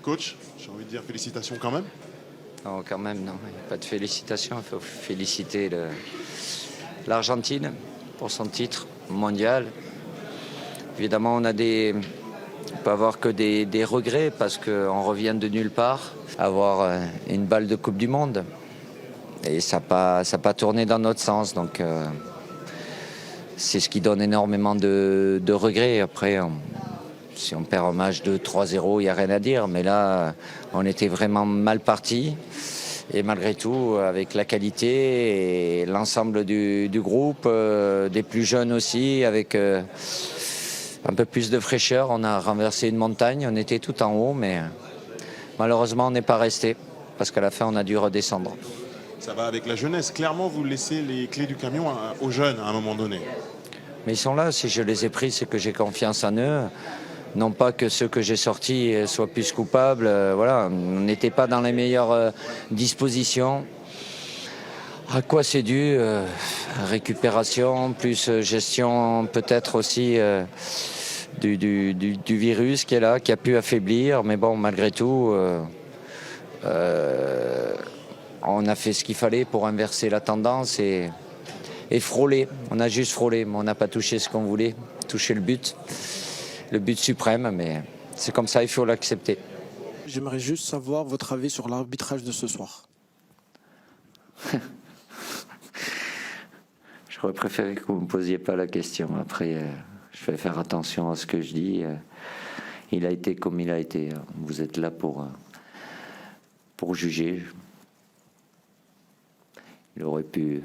Coach, j'ai envie de dire félicitations quand même. Non, quand même, non. Pas de félicitations. Il faut féliciter l'Argentine pour son titre mondial. Évidemment, on peut avoir que des regrets parce qu'on revient de nulle part. Avoir une balle de Coupe du Monde. Et ça n'a pas tourné dans notre sens. Donc, c'est ce qui donne énormément de regrets. Après, si on perd un match de 3-0, il n'y a rien à dire. Mais là, on était vraiment mal partis. Et malgré tout, avec la qualité et l'ensemble du groupe, des plus jeunes aussi, avec un peu plus de fraîcheur, on a renversé une montagne. On était tout en haut, mais malheureusement, on n'est pas resté. Parce qu'à la fin, on a dû redescendre. Ça va avec la jeunesse. Clairement, vous laissez les clés du camion aux jeunes à un moment donné. Mais ils sont là. Si je les ai pris, c'est que j'ai confiance en eux. Non pas que ceux que j'ai sortis soient plus coupables. Voilà, on n'était pas dans les meilleures dispositions. À quoi c'est dû récupération, plus gestion peut-être aussi du virus qui est là, qui a pu affaiblir. Mais bon, malgré tout, on a fait ce qu'il fallait pour inverser la tendance et frôler. On a juste frôlé, mais on n'a pas touché ce qu'on voulait, toucher le but suprême, mais c'est comme ça, il faut l'accepter. J'aimerais juste savoir votre avis sur l'arbitrage de ce soir. J'aurais préféré que vous ne me posiez pas la question. Après, je vais faire attention à ce que je dis. Il a été comme il a été. Vous êtes là pour juger. Il aurait pu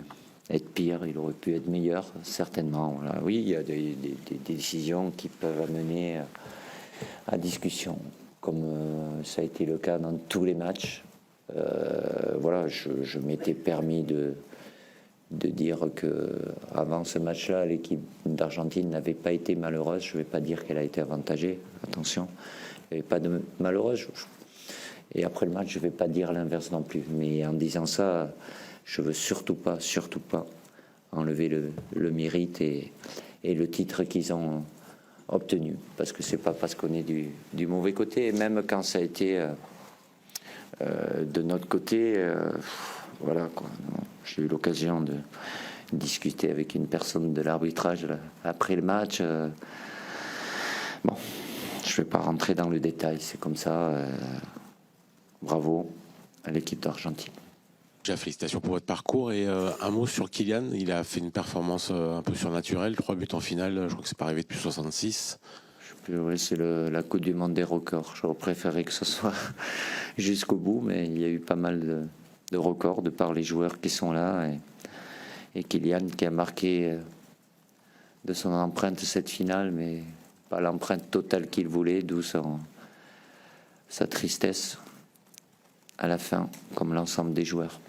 être pire, il aurait pu être meilleur, certainement. Voilà. Oui, il y a des décisions qui peuvent amener à discussion, comme ça a été le cas dans tous les matchs. Voilà, je m'étais permis de dire que avant ce match-là, l'équipe d'Argentine n'avait pas été malheureuse. Je ne vais pas dire qu'elle a été avantagée, attention. Il n'y avait pas de malheureuse. Et après le match, je ne vais pas dire l'inverse non plus. Mais en disant ça, je veux surtout pas enlever le mérite et le titre qu'ils ont obtenu. Parce que c'est pas parce qu'on est du mauvais côté. Et même quand ça a été de notre côté, voilà quoi. J'ai eu l'occasion de discuter avec une personne de l'arbitrage après le match. Bon, je ne vais pas rentrer dans le détail. C'est comme ça. Bravo à l'équipe d'Argentine. Déjà, félicitations pour votre parcours et un mot sur Kylian. Il a fait une performance un peu surnaturelle, 3 buts en finale, je crois que c'est pas arrivé depuis 66. Oui, c'est la Coupe du Monde des records. J'aurais préféré que ce soit jusqu'au bout, mais il y a eu pas mal de records de par les joueurs qui sont là. Et Kylian qui a marqué de son empreinte cette finale, mais pas l'empreinte totale qu'il voulait, d'où sa tristesse à la fin, comme l'ensemble des joueurs.